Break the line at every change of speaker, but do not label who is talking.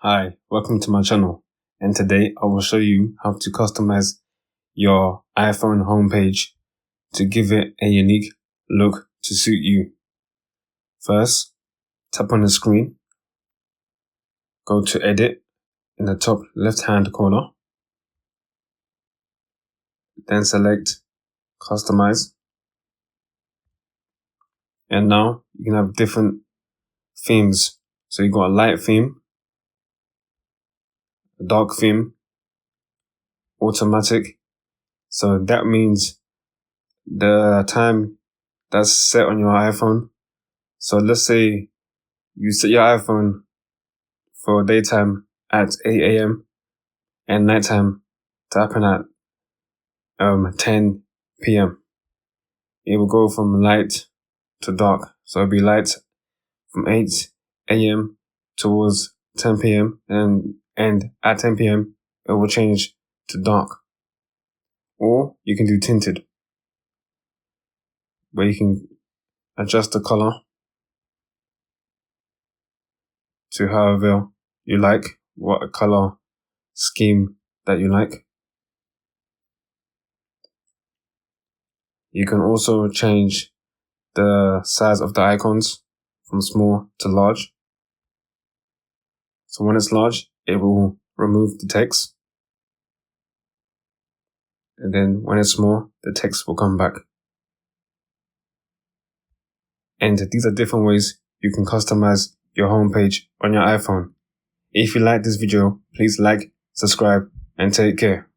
Hi, welcome to my channel, and today I will show you how to customize your iPhone homepage to give it a unique look to suit you. First, tap on the screen, go to Edit in the top left hand corner, then select Customize, and now you can have different themes. So you got a light theme, a dark theme, automatic. So that means the time that's set on your iPhone. So let's say you set your iPhone for daytime at 8 a.m. and nighttime to happen at 10 p.m. It will go from light to dark. So it'll be light from 8 a.m. towards 10 p.m. and at 10 p.m. it will change to dark. Or you can do tinted, where you can adjust the color to however you like, what color scheme that you like. You can also change the size of the icons from small to large. So when it's large, it will remove the text. And then when it's small, the text will come back. And these are different ways you can customize your homepage on your iPhone. If you like this video, please like, subscribe, and take care.